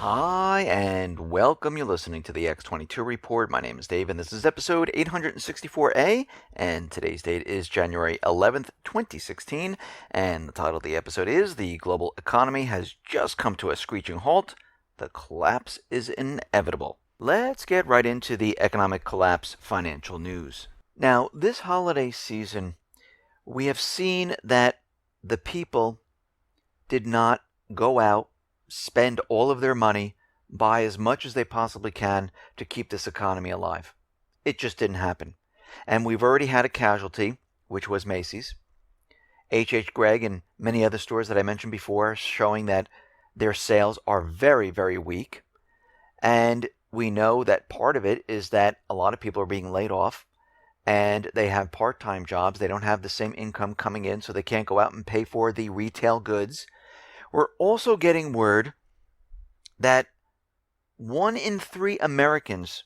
Hi, and welcome. You're listening to the X22 Report. My name is Dave, and this is episode 864A, and today's date is January 11th, 2016, and the title of the episode is The Global Economy Has Just Come to a Screeching Halt. The collapse is inevitable. Let's get right into the economic collapse financial news. Now, this holiday season, we have seen that the people did not go out, spend all of their money, buy as much as they possibly can to keep this economy alive. It just didn't happen. And we've already had a casualty, which was Macy's. H.H. Gregg and many other stores that I mentioned before showing that their sales are very, very weak. And we know that part of it is that a lot of people are being laid off and they have part-time jobs. They don't have the same income coming in, so they can't go out and pay for the retail goods. We're also getting word that 1 in 3 Americans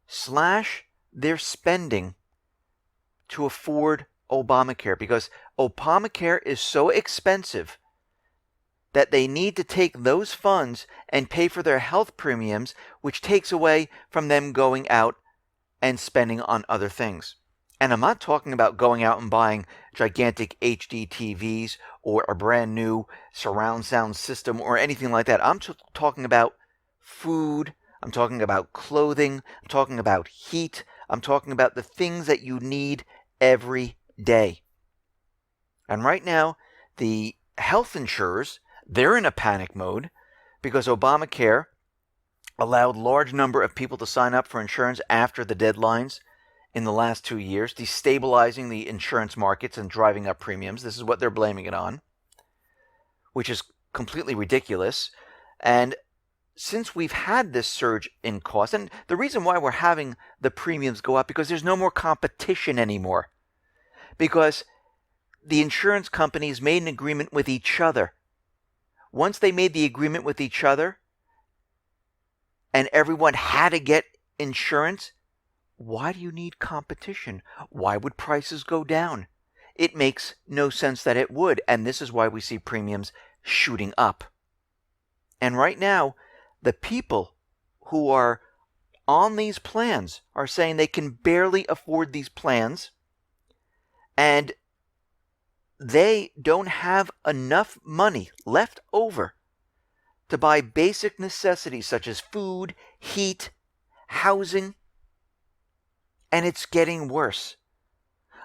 slash their spending to afford Obamacare because Obamacare is so expensive that they need to take those funds and pay for their health premiums, which takes away from them going out and spending on other things. And I'm not talking about going out and buying gigantic HD TVs or a brand new surround sound system or anything like that. I'm talking about food. I'm talking about clothing. I'm talking about heat. I'm talking about the things that you need every day. And right now, the health insurers, they're in a panic mode because Obamacare allowed large number of people to sign up for insurance after the deadlines in the last 2 years, destabilizing the insurance markets and driving up premiums. This is what they're blaming it on, which is completely ridiculous. And since we've had this surge in cost, and the reason why we're having the premiums go up, because there's no more competition anymore. Because the insurance companies made an agreement with each other. Once they made the agreement with each other, and everyone had to get insurance, why do you need competition? Why would prices go down? It makes no sense that it would, and this is why we see premiums shooting up. And right now, the people who are on these plans are saying they can barely afford these plans, and they don't have enough money left over to buy basic necessities such as food, heat, housing. And it's getting worse.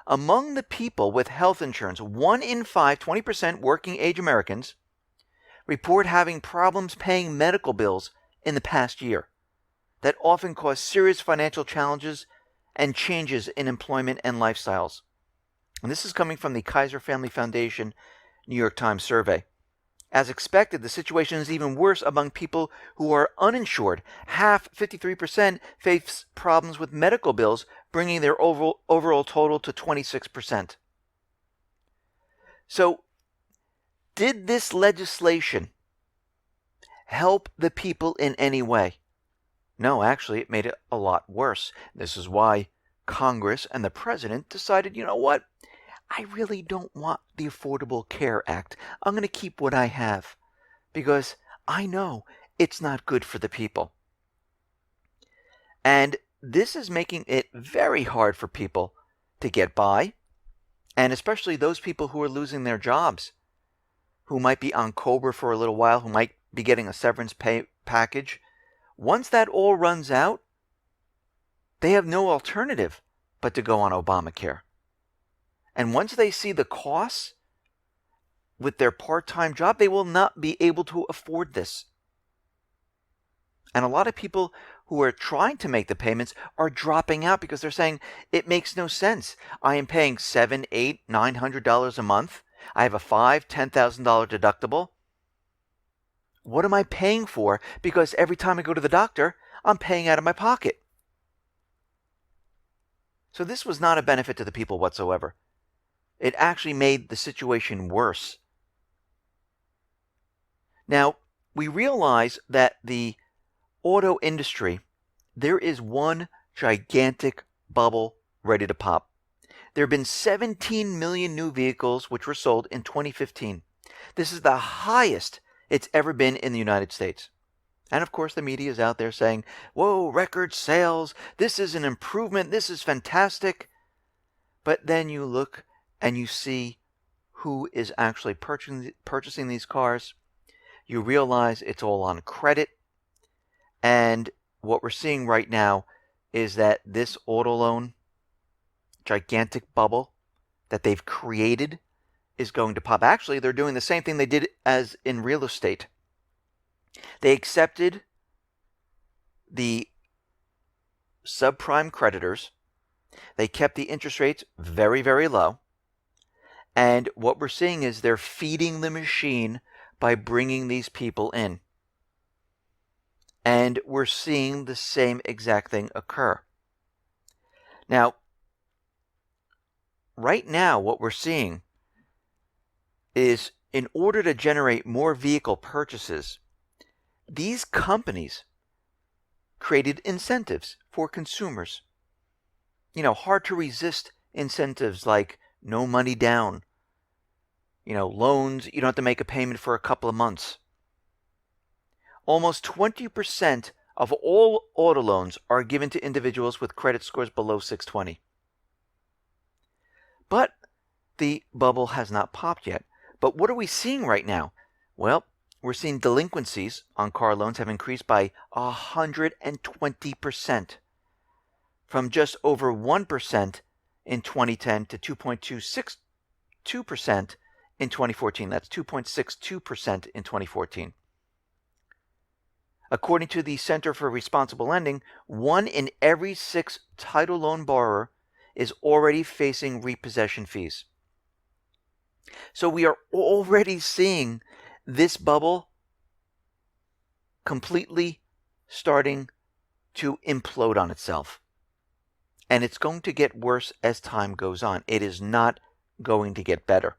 Among the people with health insurance, 1 in 5, 20% working age Americans, report having problems paying medical bills in the past year that often cause serious financial challenges and changes in employment and lifestyles. And this is coming from the Kaiser Family Foundation New York Times survey. As expected, the situation is even worse among people who are uninsured. Half, 53%, face problems with medical bills, bringing their overall total to 26%. So, did this legislation help the people in any way? No, actually, it made it a lot worse. This is why Congress and the president decided, you know what? I really don't want the Affordable Care Act. I'm going to keep what I have because I know it's not good for the people. And this is making it very hard for people to get by, and especially those people who are losing their jobs, who might be on COBRA for a little while, who might be getting a severance pay package. Once that all runs out, they have no alternative but to go on Obamacare. And once they see the costs with their part-time job, they will not be able to afford this. And a lot of people who are trying to make the payments are dropping out because they're saying, it makes no sense. I am paying $700, $800, $900 a month. I have a $5,000, $10,000 deductible. What am I paying for? Because every time I go to the doctor, I'm paying out of my pocket. So this was not a benefit to the people whatsoever. It actually made the situation worse. Now, we realize that the auto industry, there is one gigantic bubble ready to pop. There have been 17 million new vehicles which were sold in 2015. This is the highest it's ever been in the United States. And of course, the media is out there saying, whoa, record sales, this is an improvement, this is fantastic. But then you look and you see who is actually purchasing these cars. You realize it's all on credit. And what we're seeing right now is that this auto loan gigantic bubble that they've created is going to pop. Actually, they're doing the same thing they did as in real estate. They accepted the subprime creditors. They kept the interest rates very, very low. And what we're seeing is they're feeding the machine by bringing these people in. And we're seeing the same exact thing occur. Now, right now, what we're seeing is in order to generate more vehicle purchases, these companies created incentives for consumers. Hard to resist incentives like no money down, loans, you don't have to make a payment for a couple of months. Almost 20% of all auto loans are given to individuals with credit scores below 620. But the bubble has not popped yet. But what are we seeing right now? Well, we're seeing delinquencies on car loans have increased by 120%, from just over 1% in 2010 to 2.262% in 2014. That's 2.62% in 2014. According to the Center for Responsible Lending, 1 in every 6 title loan borrower is already facing repossession fees. So we are already seeing this bubble completely starting to implode on itself. And it's going to get worse as time goes on. It is not going to get better.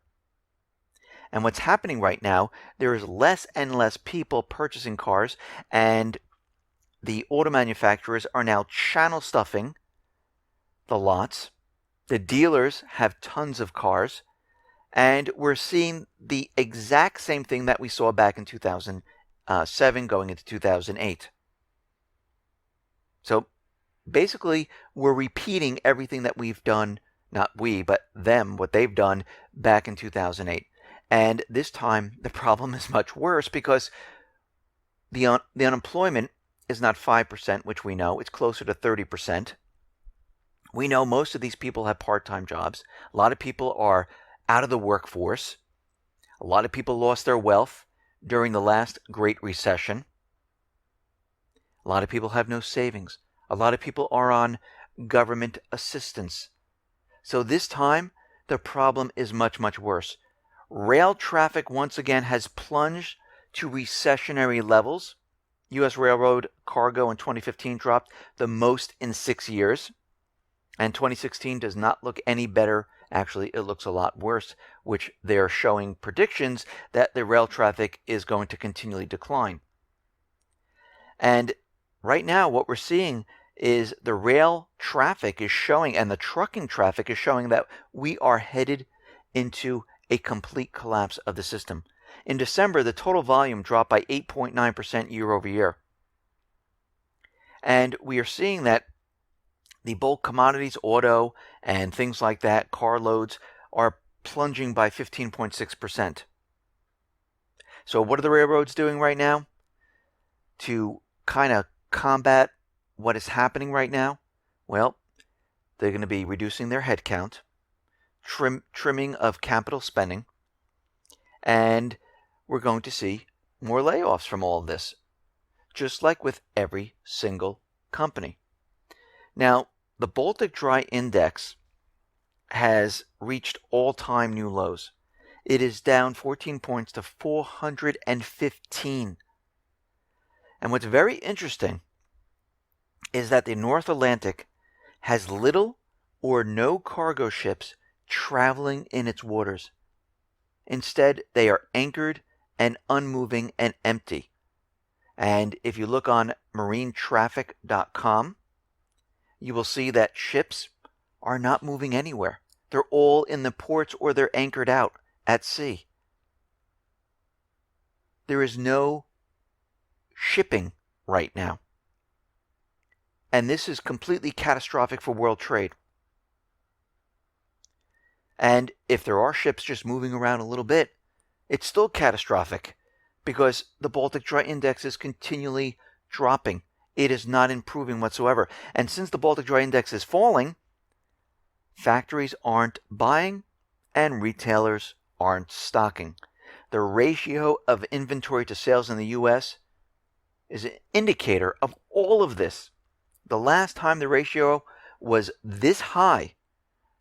And what's happening right now, there is less and less people purchasing cars, and the auto manufacturers are now channel stuffing the lots. The dealers have tons of cars, and we're seeing the exact same thing that we saw back in 2007 going into 2008. So basically, we're repeating everything that we've done, not we, but them, what they've done back in 2008. And this time, the problem is much worse because the unemployment is not 5%, which we know. It's closer to 30%. We know most of these people have part-time jobs. A lot of people are out of the workforce. A lot of people lost their wealth during the last Great Recession. A lot of people have no savings. A lot of people are on government assistance. So this time, the problem is much, much worse. Rail traffic once again has plunged to recessionary levels. U.S. railroad cargo in 2015 dropped the most in 6 years. And 2016 does not look any better. Actually, it looks a lot worse, which they're showing predictions that the rail traffic is going to continually decline. And right now, what we're seeing is the rail traffic is showing, and the trucking traffic is showing, that we are headed into a complete collapse of the system. In December, the total volume dropped by 8.9% year over year. And we are seeing that the bulk commodities, auto, and things like that, car loads, are plunging by 15.6%. So what are the railroads doing right now to kind of combat what is happening right now? Well, they're going to be reducing their headcount, trimming of capital spending, and we're going to see more layoffs from all of this, just like with every single company. Now, the Baltic Dry Index has reached all-time new lows. It is down 14 points to 415. And what's very interesting is that the North Atlantic has little or no cargo ships traveling in its waters. Instead, they are anchored and unmoving and empty. And if you look on marinetraffic.com, you will see that ships are not moving anywhere. They're all in the ports or they're anchored out at sea. There is no shipping right now. And this is completely catastrophic for world trade. And if there are ships just moving around a little bit, it's still catastrophic because the Baltic Dry Index is continually dropping. It is not improving whatsoever. And since the Baltic Dry Index is falling, factories aren't buying and retailers aren't stocking. The ratio of inventory to sales in the U.S. is an indicator of all of this. The last time the ratio was this high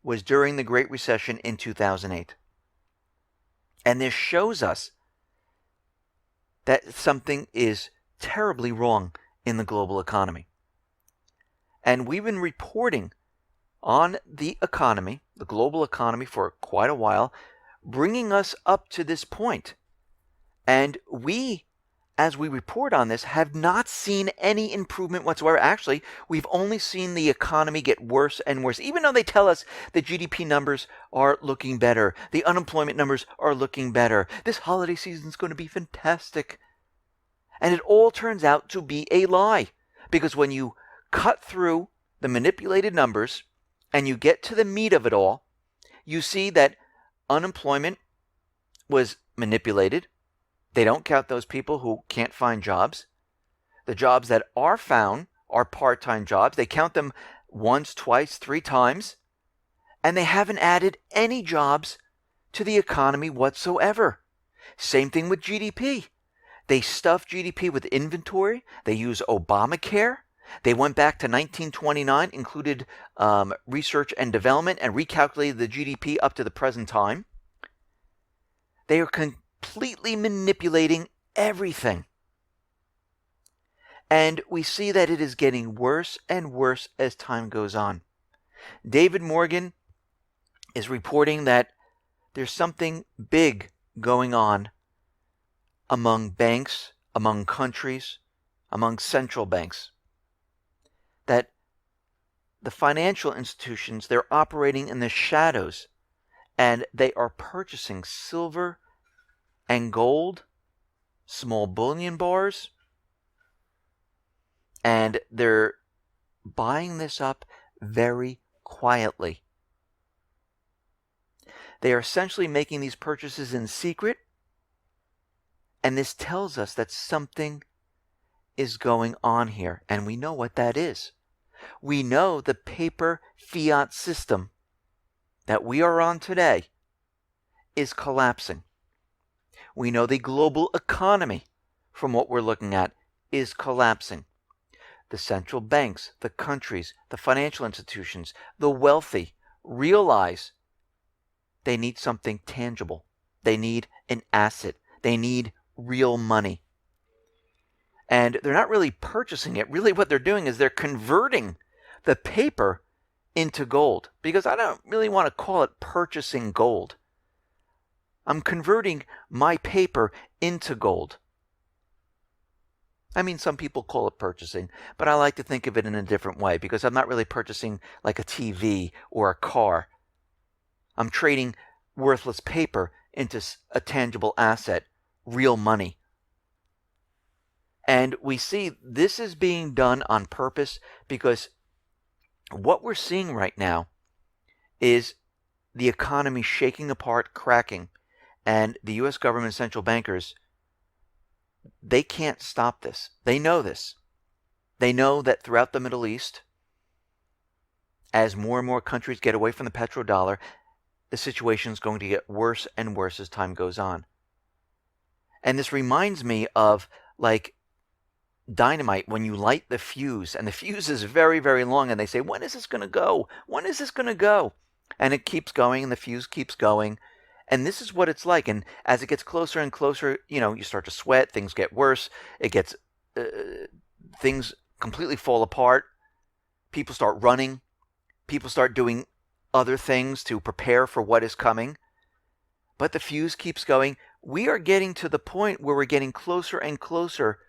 was during the Great Recession in 2008. And this shows us that something is terribly wrong in the global economy. And we've been reporting on the economy, the global economy, for quite a while, bringing us up to this point. And we, as we report on this, have not seen any improvement whatsoever. Actually, we've only seen the economy get worse and worse. Even though they tell us the GDP numbers are looking better, the unemployment numbers are looking better, this holiday season is going to be fantastic. And it all turns out to be a lie. Because when you cut through the manipulated numbers and you get to the meat of it all, you see that unemployment was manipulated. They don't count those people who can't find jobs. The jobs that are found are part-time jobs. They count them once, twice, 3 times. And they haven't added any jobs to the economy whatsoever. Same thing with GDP. They stuff GDP with inventory. They use Obamacare. They went back to 1929, included research and development, and recalculated the GDP up to the present time. They are completely manipulating everything. And we see that it is getting worse and worse as time goes on. David Morgan is reporting that there's something big going on among banks, among countries, among central banks. That the financial institutions, they're operating in the shadows, and they are purchasing silver and gold, small bullion bars, and they're buying this up very quietly. They are essentially making these purchases in secret, and this tells us that something is going on here, and we know what that is. We know the paper fiat system that we are on today is collapsing. We know the global economy, from what we're looking at, is collapsing. The central banks, the countries, the financial institutions, the wealthy realize they need something tangible. They need an asset. They need real money. And they're not really purchasing it. Really what they're doing is they're converting the paper into gold. Because I don't really want to call it purchasing gold. I'm converting my paper into gold. I mean, some people call it purchasing, but I like to think of it in a different way because I'm not really purchasing like a TV or a car. I'm trading worthless paper into a tangible asset, real money. And we see this is being done on purpose because what we're seeing right now is the economy shaking apart, cracking, and the U.S. government central bankers, they can't stop this. They know this. They know that throughout the Middle East, as more and more countries get away from the petrodollar, the situation is going to get worse and worse as time goes on. And this reminds me of like dynamite when you light the fuse, and the fuse is very, very long, and they say, when is this going to go? When is this going to go? And it keeps going, and the fuse keeps going. And this is what it's like. And as it gets closer and closer, you start to sweat. Things get worse. Things completely fall apart. People start running. People start doing other things to prepare for what is coming. But the fuse keeps going. We are getting to the point where we're getting closer and closer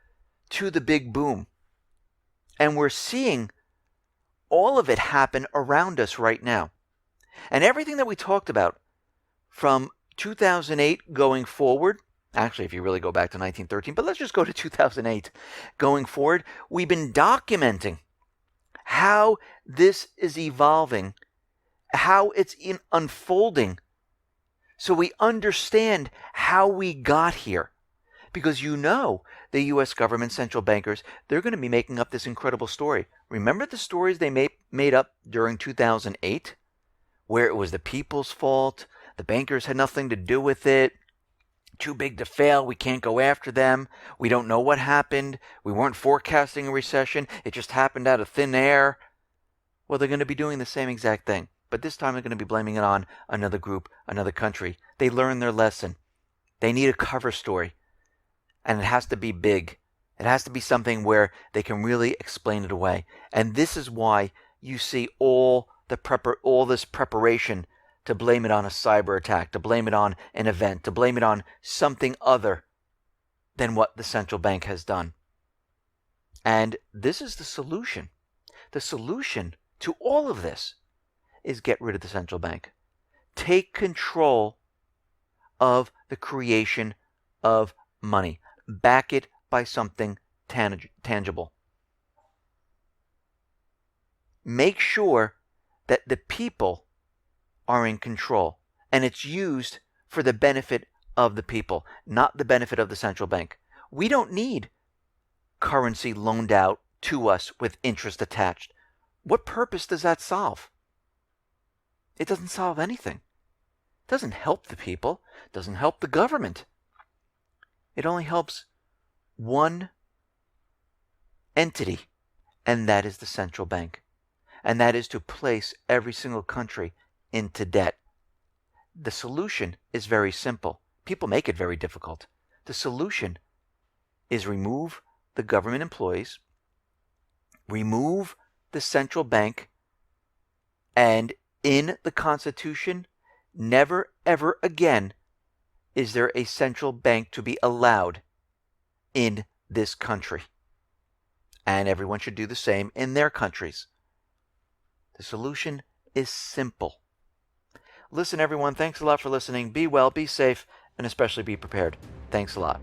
to the big boom. And we're seeing all of it happen around us right now. And everything that we talked about from 2008 going forward Actually, if you really go back to 1913, but let's just go to 2008. Going forward, we've been documenting how this is evolving, how it's unfolding, so we understand how we got here. Because the U.S. government, central bankers, they're going to be making up this incredible story. Remember the stories they made up during 2008? Where it was the people's fault, the bankers had nothing to do with it, too big to fail, we can't go after them, we don't know what happened, we weren't forecasting a recession, it just happened out of thin air. Well, they're going to be doing the same exact thing. But this time they're going to be blaming it on another group, another country. They learned their lesson. They need a cover story. And it has to be big. It has to be something where they can really explain it away. And this is why you see all this preparation to blame it on a cyber attack, to blame it on an event, to blame it on something other than what the central bank has done. And this is the solution. The solution to all of this is get rid of the central bank. Take control of the creation of money. Back it by something tangible. Make sure that the people are in control and it's used for the benefit of the people, not the benefit of the central bank. We don't need currency loaned out to us with interest attached. What purpose does that solve? It doesn't solve anything. It doesn't help the people. It doesn't help the government. It only helps one entity, and that is the central bank. And that is to place every single country into debt. The solution is very simple. People make it very difficult. The solution is remove the government employees, remove the central bank, and in the Constitution, never ever again is there a central bank to be allowed in this country. And everyone should do the same in their countries. The solution is simple. Listen, everyone, thanks a lot for listening. Be well, be safe, and especially be prepared. Thanks a lot.